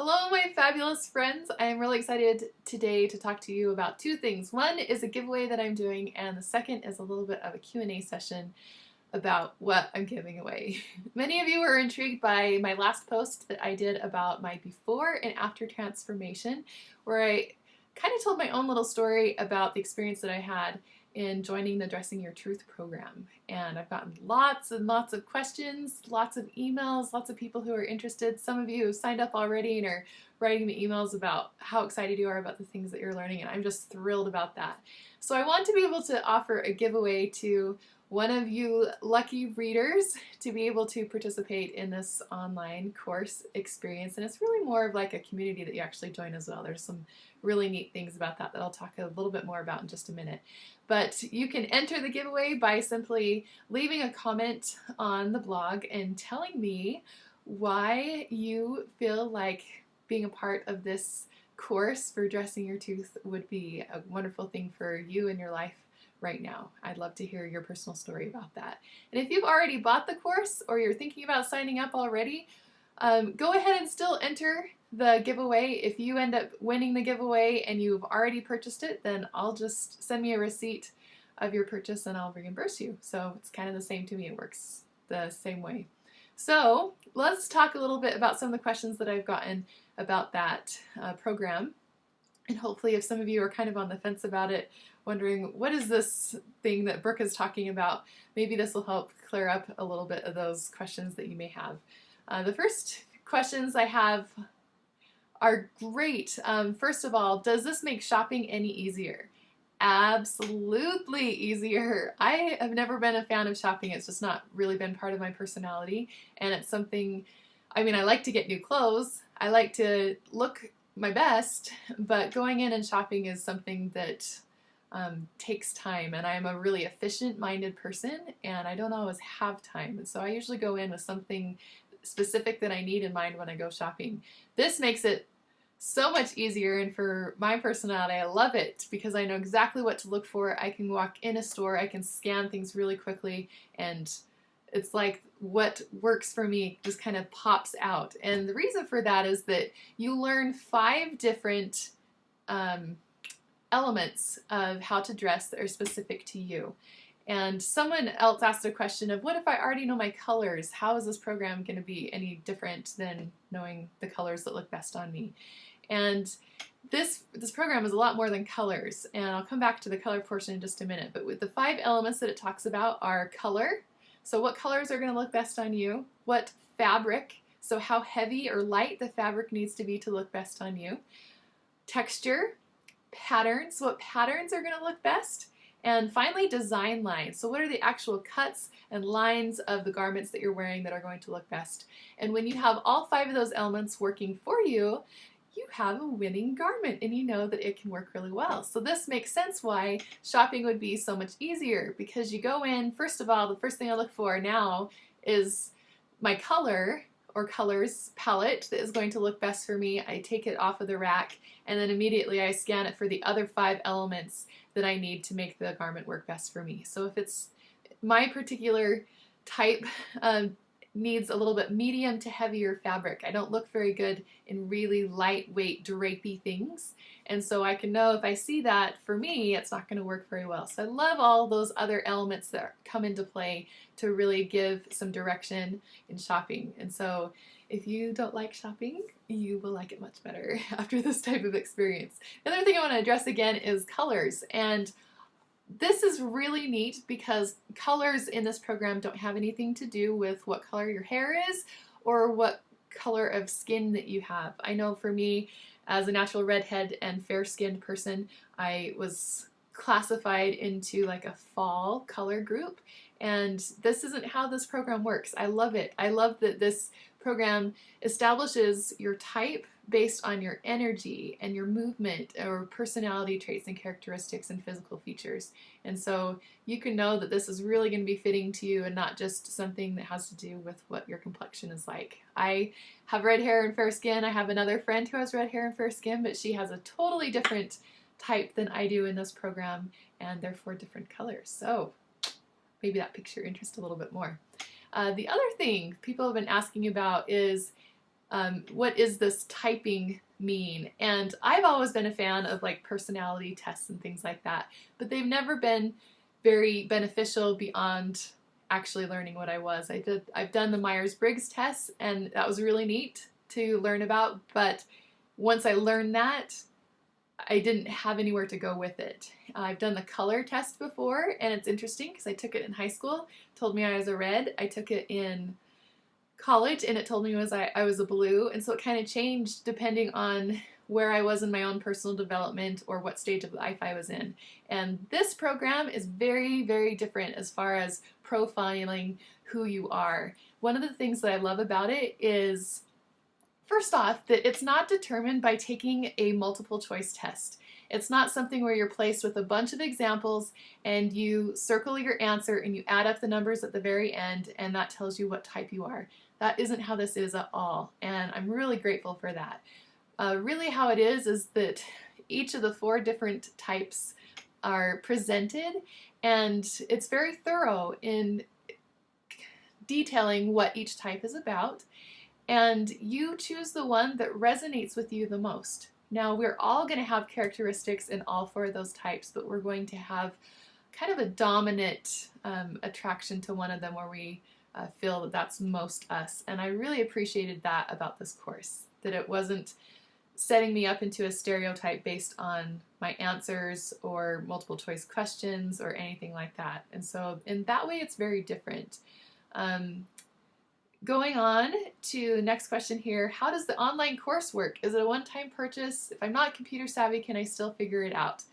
Hello, my fabulous friends. I am really excited today to talk to you about two things. One is a giveaway that I'm doing, and the second is a little bit of a Q&A session about what I'm giving away. Many of you were intrigued by my last post that I did about my before and after transformation, where I kind of told my own little story about the experience that I had in joining the Dressing Your Truth program. And I've gotten lots and lots of questions, lots of emails, lots of people who are interested. Some of you have signed up already and are writing me emails about how excited you are about the things that you're learning, and I'm just thrilled about that. So I want to be able to offer a giveaway to one of you lucky readers to be able to participate in this online course experience. And it's really more of like a community that you actually join as well. There's some really neat things about that I'll talk a little bit more about in just a minute. But you can enter the giveaway by simply leaving a comment on the blog and telling me why you feel like being a part of this course for Dressing Your Tooth would be a wonderful thing for you in your life right now. I'd love to hear your personal story about that. And if you've already bought the course or you're thinking about signing up already, go ahead and still enter the giveaway. If you end up winning the giveaway and you've already purchased it, then I'll just send me a receipt of your purchase and I'll reimburse you. So it's kind of the same to me. It works the same way. So let's talk a little bit about some of the questions that I've gotten about that program. And hopefully if some of you are kind of on the fence about it, wondering what is this thing that Brooke is talking about, maybe this will help clear up a little bit of those questions that you may have. The first questions I have are great. First of all, does this make shopping any easier? Absolutely easier. I have never been a fan of shopping. It's just not really been part of my personality. And it's something, I mean, I like to get new clothes. I like to look my best, but going in and shopping is something that takes time, and I'm a really efficient-minded person, and I don't always have time. And so I usually go in with something specific that I need in mind when I go shopping. This makes it so much easier, and for my personality, I love it because I know exactly what to look for. I can walk in a store, I can scan things really quickly, and it's like what works for me just kind of pops out. And the reason for that is that you learn 5 different elements of how to dress that are specific to you. And someone else asked a question of, what if I already know my colors? How is this program going to be any different than knowing the colors that look best on me? And this program is a lot more than colors, and I'll come back to the color portion in just a minute. But with the 5 elements that it talks about are color, so what colors are going to look best on you, what fabric, so how heavy or light the fabric needs to be to look best on you, texture, patterns, what patterns are going to look best, and finally design lines. So what are the actual cuts and lines of the garments that you're wearing that are going to look best? And when you have all 5 of those elements working for you, you have a winning garment, and you know that it can work really well. So this makes sense why shopping would be so much easier, because you go in, first of all, the first thing I look for now is my color or colors palette that is going to look best for me. I take it off of the rack, and then immediately I scan it for the other 5 elements that I need to make the garment work best for me. So if it's my particular type, needs a little bit medium to heavier fabric. I don't look very good in really lightweight drapey things, and so I can know if I see that, for me it's not going to work very well. So I love all those other elements that come into play to really give some direction in shopping. And so if you don't like shopping, you will like it much better after this type of experience. The other thing I want to address again is colors, and this is really neat because colors in this program don't have anything to do with what color your hair is or what color of skin that you have. I know for me, as a natural redhead and fair-skinned person, I was classified into like a fall color group, and this isn't how this program works. I love it. I love that this program establishes your type based on your energy and your movement or personality traits and characteristics and physical features. And so you can know that this is really going to be fitting to you and not just something that has to do with what your complexion is like. I have red hair and fair skin. I have another friend who has red hair and fair skin, but she has a totally different type than I do in this program, and therefore different colors. So maybe that piques your interest a little bit more. The other thing people have been asking about is, what is this typing mean? And I've always been a fan of like personality tests and things like that, but they've never been very beneficial beyond actually learning what I was. I've done the Myers-Briggs test, and that was really neat to learn about, but once I learned that, I didn't have anywhere to go with it. I've done the color test before, and it's interesting because I took it in high school. It told me I was a red. I took it in college, and it told me I was a blue, and so it kind of changed depending on where I was in my own personal development or what stage of life I was in. And this program is very, very different as far as profiling who you are. One of the things that I love about it is, first off, that it's not determined by taking a multiple choice test. It's not something where you're placed with a bunch of examples and you circle your answer and you add up the numbers at the very end and that tells you what type you are. That isn't how this is at all, and I'm really grateful for that. Really how it is that each of the 4 different types are presented, and it's very thorough in detailing what each type is about, and you choose the one that resonates with you the most. Now, we're all going to have characteristics in all 4 of those types, but we're going to have kind of a dominant attraction to one of them where we feel that that's most us. And I really appreciated that about this course, that it wasn't setting me up into a stereotype based on my answers or multiple choice questions or anything like that. And so in that way, it's very different. Going on to the next question here, how does the online course work? Is it a one-time purchase? If I'm not computer savvy, can I still figure it out?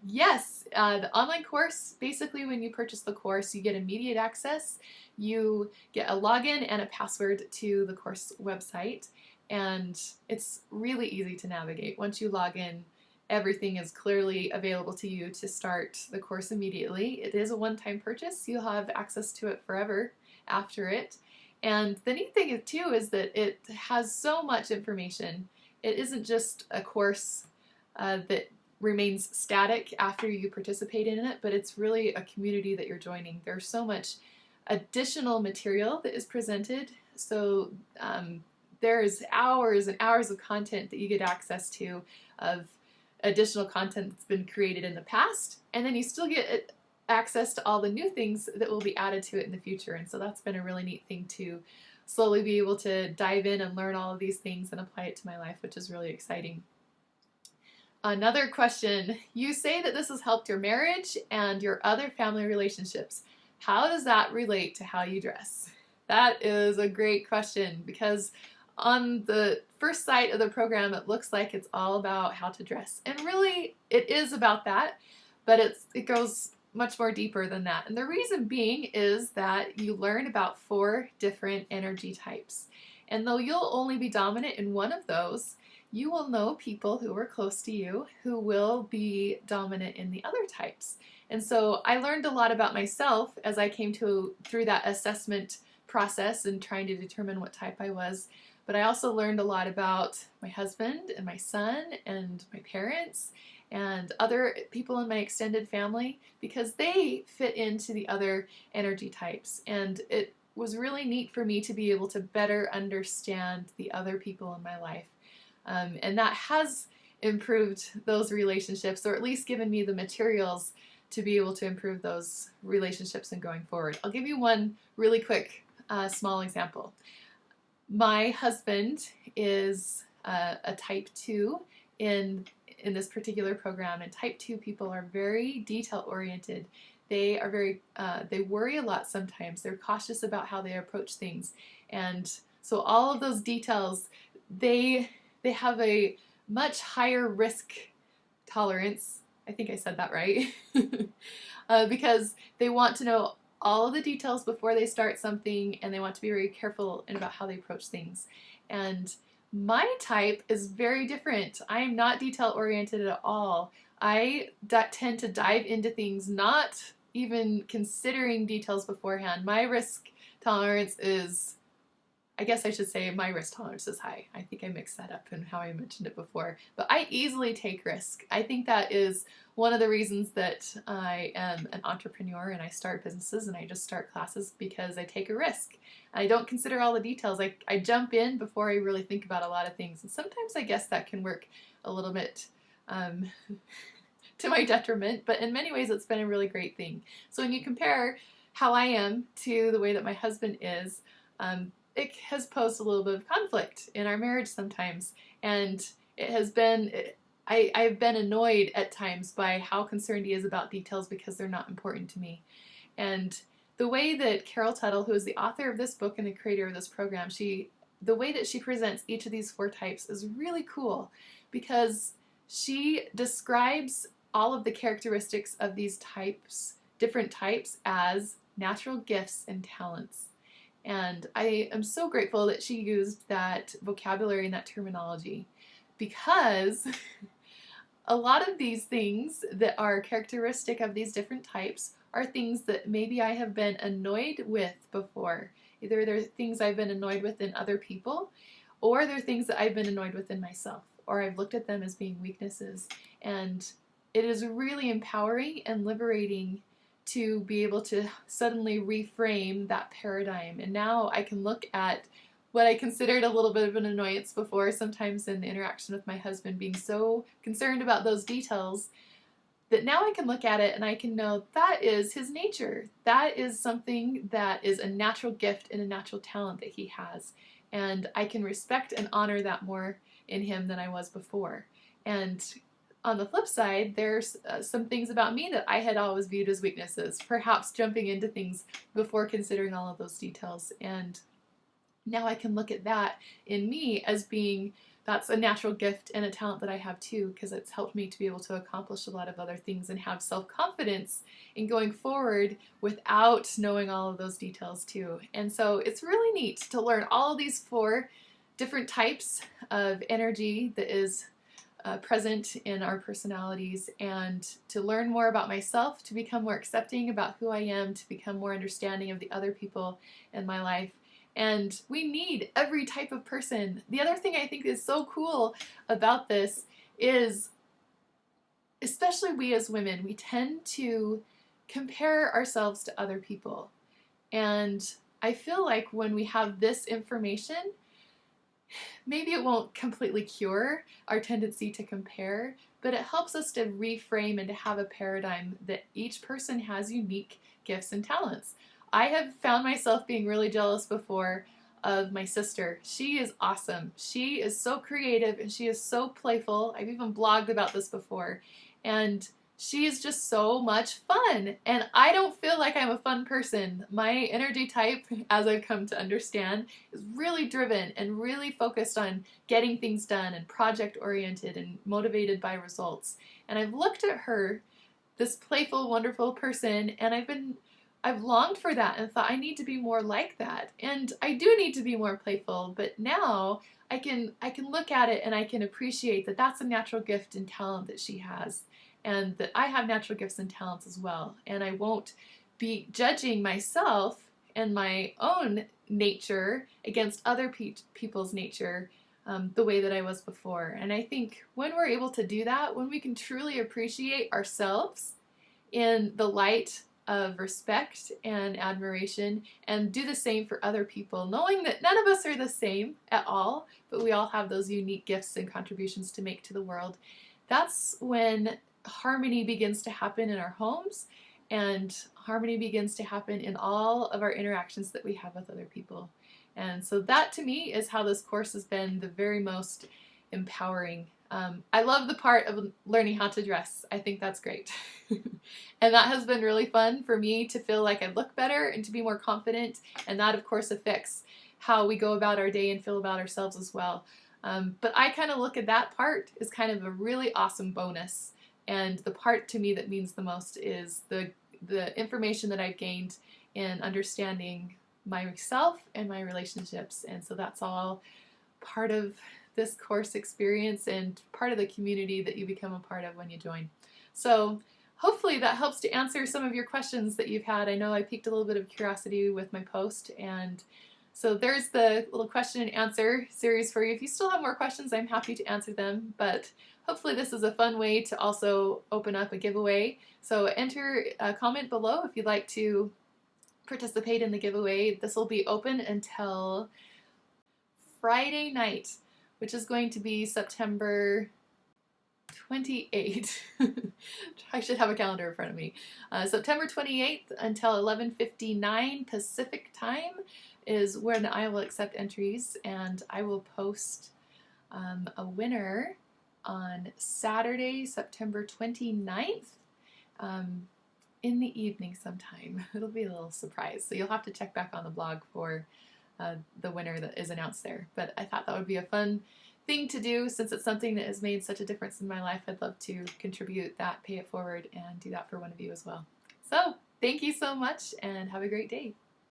Yes, the online course, basically when you purchase the course, you get immediate access. You get a login and a password to the course website, and it's really easy to navigate. Once you log in, everything is clearly available to you to start the course immediately. It is a one-time purchase. You'll have access to it forever after it. And the neat thing too is that it has so much information. It isn't just a course that remains static after you participate in it, but it's really a community that you're joining. There's so much additional material that is presented. So there's hours and hours of content that you get access to, of additional content that's been created in the past, and then you still get access to all the new things that will be added to it in the future. And so that's been a really neat thing to slowly be able to dive in and learn all of these things and apply it to my life, which is really exciting. Another question, you say that this has helped your marriage and your other family relationships. How does that relate to how you dress? That is a great question, because on the first sight of the program, it looks like it's all about how to dress. And really, it is about that, but it goes much more deeper than that. And the reason being is that you learn about 4 different energy types. And though you'll only be dominant in one of those, you will know people who are close to you who will be dominant in the other types. And so I learned a lot about myself as I came through that assessment process and trying to determine what type I was. But I also learned a lot about my husband and my son and my parents and other people in my extended family, because they fit into the other energy types. And it was really neat for me to be able to better understand the other people in my life. And that has improved those relationships, or at least given me the materials to be able to improve those relationships and going forward. I'll give you one really quick small example. My husband is a type 2 in this particular program, and type 2 people are very detail oriented. They are they worry a lot sometimes. They're cautious about how they approach things. And so all of those details, they have a much higher risk tolerance. I think I said that right. Because they want to know all of the details before they start something, and they want to be very careful about how they approach things. And my type is very different. I am not detail oriented at all. I tend to dive into things not even considering details beforehand. My risk tolerance is, I guess I should say my risk tolerance is high. I think I mixed that up in how I mentioned it before. But I easily take risk. I think that is one of the reasons that I am an entrepreneur and I start businesses and I just start classes, because I take a risk. I don't consider all the details. I jump in before I really think about a lot of things. And sometimes I guess that can work a little bit to my detriment, but in many ways it's been a really great thing. So when you compare how I am to the way that my husband is, it has posed a little bit of conflict in our marriage sometimes, and it has been, I've been annoyed at times by how concerned he is about details because they're not important to me. And the way that Carol Tuttle, who is the author of this book and the creator of this program, the way that she presents each of these 4 types is really cool, because she describes all of the characteristics of these types, different types, as natural gifts and talents. And I am so grateful that she used that vocabulary and that terminology, because a lot of these things that are characteristic of these different types are things that maybe I have been annoyed with before. Either they're things I've been annoyed with in other people, or they're things that I've been annoyed with in myself, or I've looked at them as being weaknesses. And it is really empowering and liberating to be able to suddenly reframe that paradigm. And now I can look at what I considered a little bit of an annoyance before, sometimes in the interaction with my husband, being so concerned about those details, that now I can look at it and I can know that is his nature. That is something that is a natural gift and a natural talent that he has. And I can respect and honor that more in him than I was before. And on the flip side, there's some things about me that I had always viewed as weaknesses, perhaps jumping into things before considering all of those details. And now I can look at that in me as being, that's a natural gift and a talent that I have too, because it's helped me to be able to accomplish a lot of other things and have self-confidence in going forward without knowing all of those details too. And so it's really neat to learn all of these 4 different types of energy that is present in our personalities, and to learn more about myself, to become more accepting about who I am, to become more understanding of the other people in my life. And we need every type of person. The other thing I think is so cool about this is, especially we as women, we tend to compare ourselves to other people. And I feel like when we have this information, maybe it won't completely cure our tendency to compare, but it helps us to reframe and to have a paradigm that each person has unique gifts and talents. I have found myself being really jealous before of my sister. She is awesome. She is so creative and she is so playful. I've even blogged about this before. And she is just so much fun. And I don't feel like I'm a fun person. My energy type, as I've come to understand, is really driven and really focused on getting things done and project oriented and motivated by results. And I've looked at her, this playful, wonderful person, and I've longed for that and thought I need to be more like that. And I do need to be more playful, but now I can look at it and I can appreciate that that's a natural gift and talent that she has, and that I have natural gifts and talents as well. And I won't be judging myself and my own nature against other people's nature the way that I was before. And I think when we're able to do that, when we can truly appreciate ourselves in the light of respect and admiration, and do the same for other people, knowing that none of us are the same at all, but we all have those unique gifts and contributions to make to the world, that's when harmony begins to happen in our homes, and harmony begins to happen in all of our interactions that we have with other people. And so that to me is how this course has been the very most empowering. I love the part of learning how to dress. I think that's great. And that has been really fun for me to feel like I look better and to be more confident. And that of course affects how we go about our day and feel about ourselves as well. But I kind of look at that part as kind of a really awesome bonus. And the part to me that means the most is the information that I've gained in understanding myself and my relationships. And so that's all part of this course experience and part of the community that you become a part of when you join. So hopefully that helps to answer some of your questions that you've had. I know I piqued a little bit of curiosity with my post, and So there's the little question and answer series for you. If you still have more questions, I'm happy to answer them, but hopefully this is a fun way to also open up a giveaway. So enter a comment below if you'd like to participate in the giveaway. This will be open until Friday night, which is going to be September 28th. I should have a calendar in front of me. September 28th until 11:59 Pacific time is when I will accept entries, and I will post a winner on Saturday, September 29th in the evening sometime. It'll be a little surprise, so you'll have to check back on the blog for the winner that is announced there. But I thought that would be a fun thing to do since it's something that has made such a difference in my life. I'd love to contribute that, pay it forward, and do that for one of you as well. So thank you so much and have a great day.